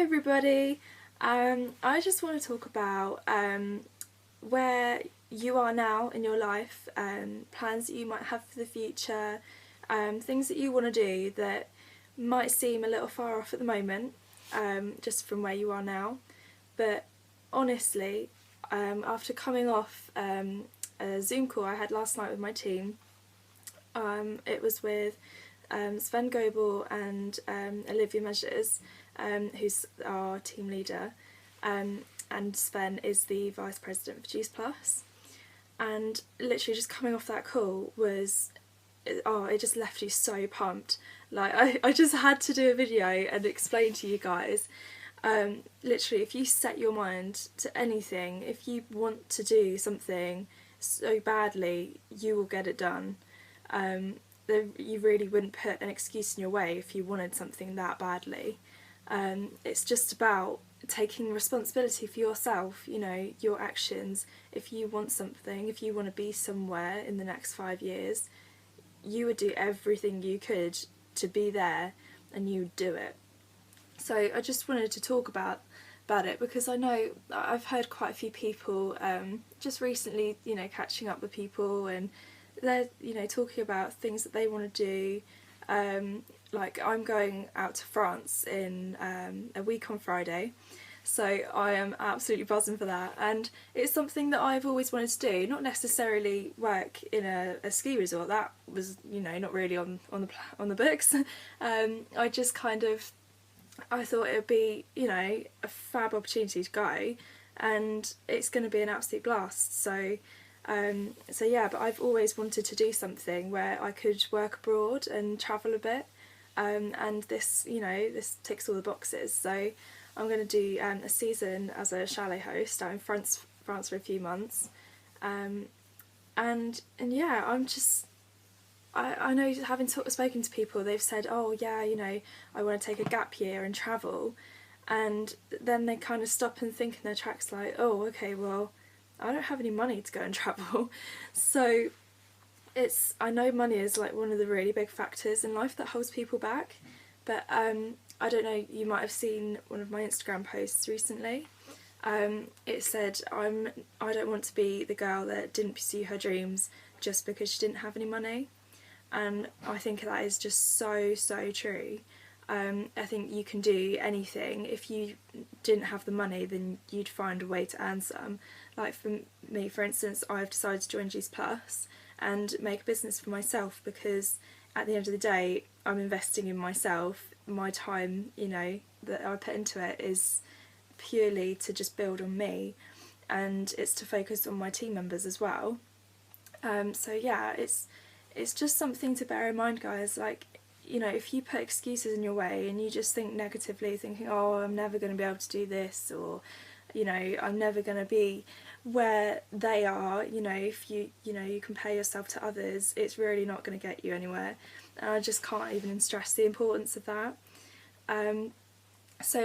Hi everybody. I just want to talk about where you are now in your life, plans that you might have for the future, things that you want to do that might seem a little far off at the moment, just from where you are now. But honestly, after coming off a Zoom call I had last night with my team, it was with Sven Goebel and Olivia Measures, who's our team leader, and Sven is the vice president for Juice Plus. And literally just coming off that call was, it just left you so pumped. Like I just had to do a video and explain to you guys, literally if you set your mind to anything, if you want to do something so badly, you will get it done. You really wouldn't put an excuse in your way if you wanted something that badly. It's just about taking responsibility for yourself, you know, your actions. If you want something, if you want to be somewhere in the next 5 years, you would do everything you could to be there, and you would do it. So I just wanted to talk about it because I know I've heard quite a few people just recently, you know, catching up with people, and they're, you know, talking about things that they want to do. Like I'm going out to France in a week on Friday, so I am absolutely buzzing for that, and it's something that I've always wanted to do. Not necessarily work in a ski resort, that was, you know, not really on the books. I just kind of, I thought it would be, you know, a fab opportunity to go, and it's going to be an absolute blast. So yeah, but I've always wanted to do something where I could work abroad and travel a bit, and this, you know, this ticks all the boxes. So I'm going to do a season as a chalet host out in France for a few months, and yeah, I'm just, I know, having spoken to people, they've said, oh yeah, you know, I want to take a gap year and travel, and then they kind of stop and think in their tracks like, oh okay, well I don't have any money to go and travel. So it's, I know money is like one of the really big factors in life that holds people back, but I don't know, you might have seen one of my Instagram posts recently. It said, I don't want to be the girl that didn't pursue her dreams just because she didn't have any money. And I think that is just so true. I think you can do anything. If you didn't have the money, then you'd find a way to earn some. Like for me, for instance, I've decided to join Juice Plus and make a business for myself, because at the end of the day, I'm investing in myself. My time, you know, that I put into it is purely to just build on me, and it's to focus on my team members as well. So yeah, it's just something to bear in mind, guys. Like, you know, if you put excuses in your way and you just think negatively, thinking, oh, I'm never going to be able to do this, or, you know, I'm never going to be where they are, you know, if you know, you compare yourself to others, it's really not going to get you anywhere. And I just can't even stress the importance of that. So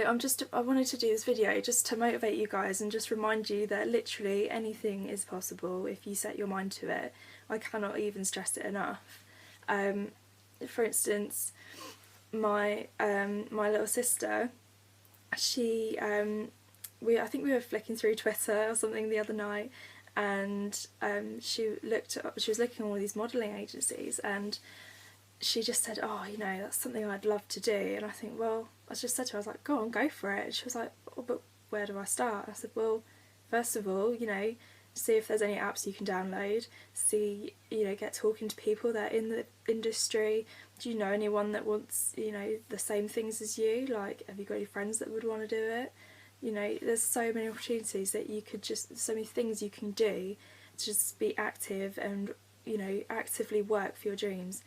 I wanted to do this video just to motivate you guys and just remind you that literally anything is possible if you set your mind to it. I cannot even stress it enough. For instance, my little sister, she I think we were flicking through Twitter or something the other night, and she was looking at all these modelling agencies, and she just said, oh, you know, that's something I'd love to do. And I think, well, I just said to her, I was like, go on, go for it. And she was like, oh, but where do I start? I said, well, first of all, you know, see if there's any apps you can download, see, you know, get talking to people that are in the industry. Do you know anyone that wants, you know, the same things as you? Like, have you got any friends that would want to do it? You know, there's so many opportunities that you could just, so many things you can do to just be active and, you know, actively work for your dreams.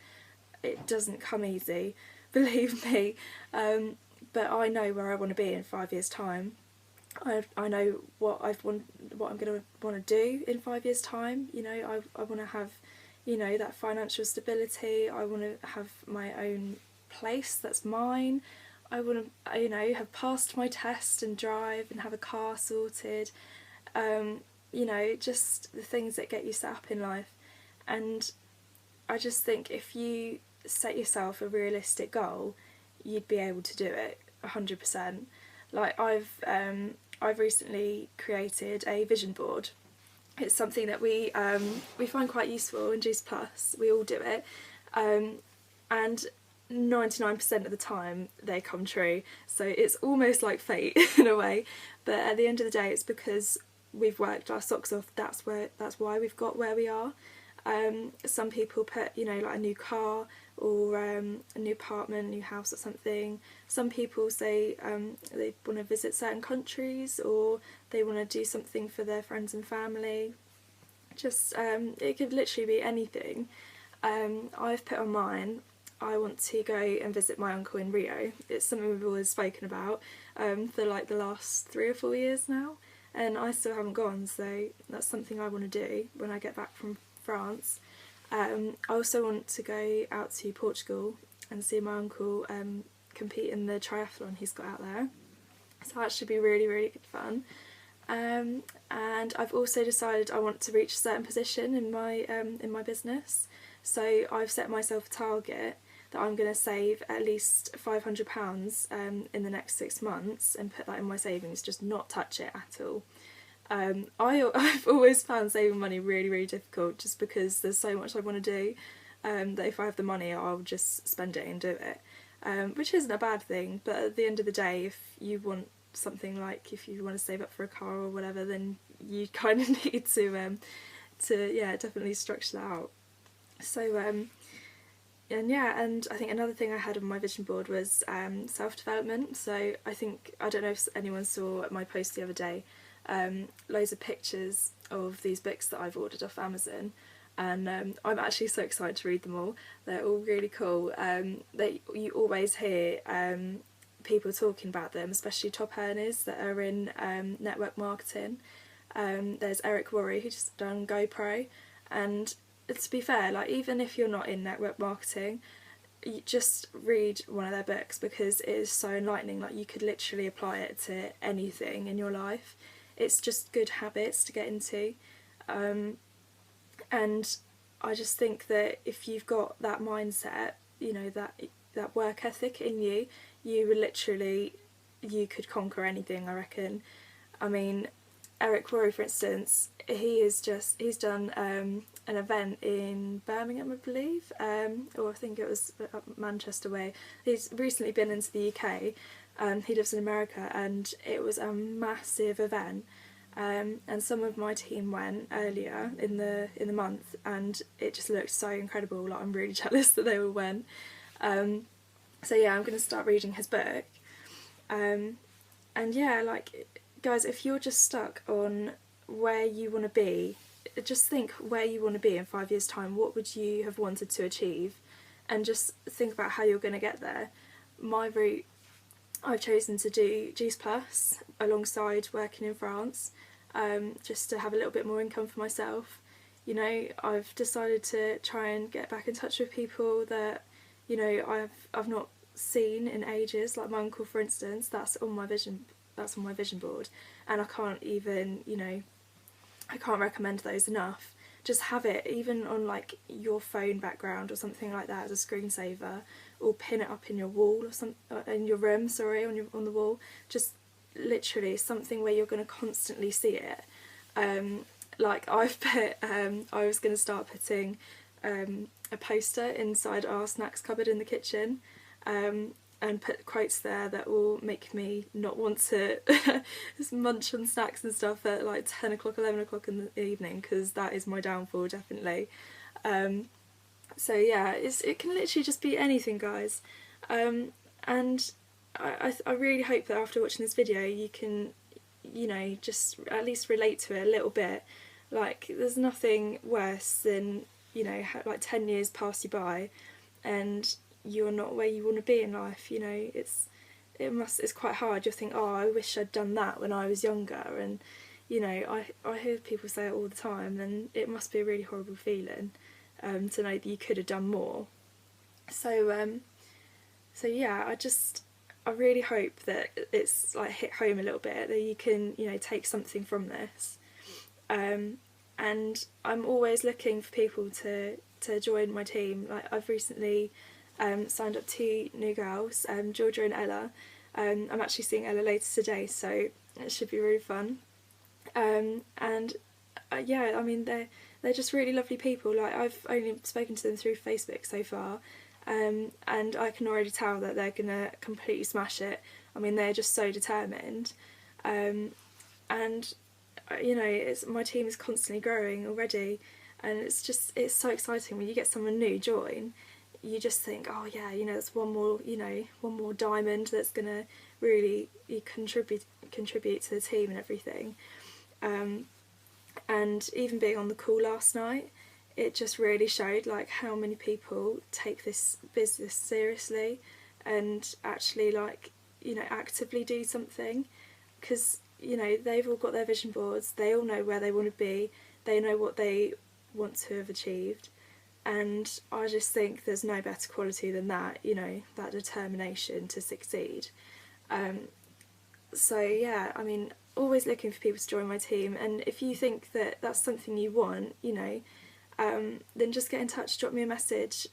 It doesn't come easy, believe me, but I know where I want to be in 5 years' time. I know what I'm going to want to do in 5 years' time. You know, I want to have, you know, that financial stability. I want to have my own place that's mine. I want to, you know, have passed my test and drive and have a car sorted. You know, just the things that get you set up in life. And I just think if you set yourself a realistic goal, you'd be able to do it 100%. Like I've recently created a vision board. It's something that we find quite useful in Juice Plus. We all do it, and 99% of the time they come true. So it's almost like fate in a way. But at the end of the day, it's because we've worked our socks off. That's why we've got where we are. Some people put, you know, like a new car or a new apartment, new house or something. Some people say they want to visit certain countries, or they want to do something for their friends and family. Just it could literally be anything. I've put on mine, I want to go and visit my uncle in Rio. It's something we've always spoken about for like the last 3 or 4 years now, and I still haven't gone, so that's something I want to do when I get back from France. I also want to go out to Portugal and see my uncle compete in the triathlon he's got out there. So that should be really, really good fun. And I've also decided I want to reach a certain position in my business. So I've set myself a target that I'm going to save at least £500 in the next 6 months and put that in my savings, just not touch it at all. I've always found saving money really, really difficult, just because there's so much I want to do, that if I have the money I'll just spend it and do it, which isn't a bad thing. But at the end of the day, if you want something, like if you want to save up for a car or whatever, then you kind of need to yeah, definitely structure that out. So and yeah, and I think another thing I had on my vision board was self-development. So I don't know if anyone saw my post the other day, loads of pictures of these books that I've ordered off Amazon, and I'm actually so excited to read them all. They're all really cool. You always hear people talking about them, especially top earners that are in network marketing. There's Eric Worre, who's just done GoPro, and to be fair, like even if you're not in network marketing, you just read one of their books, because it is so enlightening. Like you could literally apply it to anything in your life. It's just good habits to get into, and I just think that if you've got that mindset, you know, that work ethic in you, you could conquer anything, I reckon. I mean, Eric Worre, for instance, he's done an event in Birmingham, I believe, or I think it was Manchester way. He's recently been into the UK. He lives in America, and it was a massive event. And some of my team went earlier in the month, and it just looked so incredible. Like I'm really jealous that they all went. So yeah, I'm going to start reading his book. And yeah, like guys, if you're just stuck on where you want to be, just think where you want to be in 5 years' time. What would you have wanted to achieve? And just think about how you're going to get there. My route, I've chosen to do Juice Plus alongside working in France, just to have a little bit more income for myself. You know, I've decided to try and get back in touch with people that, you know, I've not seen in ages, like my uncle, for instance. That's on my vision board, and I can't even, you know, I can't recommend those enough. Just have it even on like your phone background or something like that as a screensaver, or pin it up in your wall or in your room, sorry, on the wall. Just literally something where you're going to constantly see it. Like I've put, I was going to start putting a poster inside our snacks cupboard in the kitchen, and put quotes there that will make me not want to just munch on snacks and stuff at like 10 o'clock, 11 o'clock in the evening, because that is my downfall, definitely. So yeah, it can literally just be anything, guys. And I really hope that after watching this video you can, you know, just at least relate to it a little bit. Like there's nothing worse than, you know, like 10 years pass you by and you're not where you want to be in life. You know, it's quite hard. You'll think, oh, I wish I'd done that when I was younger, and you know, I hear people say it all the time, and it must be a really horrible feeling to know that you could have done more. So so yeah, I really hope that it's like hit home a little bit, that you can, you know, take something from this. And I'm always looking for people to join my team. Like I've recently signed up 2 new girls, Georgia and Ella, I'm actually seeing Ella later today, so it should be really fun. And yeah, I mean they're just really lovely people. Like, I've only spoken to them through Facebook so far, and I can already tell that they're gonna completely smash it. I mean, they're just so determined, and you know, my team is constantly growing already, and it's so exciting when you get someone new join. You just think, oh yeah, you know, it's one more diamond that's gonna really contribute to the team and everything. And even being on the call last night, it just really showed like how many people take this business seriously and actually, like, you know, actively do something, because you know, they've all got their vision boards, they all know where they want to be, they know what they want to have achieved, and I just think there's no better quality than that, you know, that determination to succeed. So yeah, I mean, always looking for people to join my team, and if you think that that's something you want, you know, then just get in touch, drop me a message.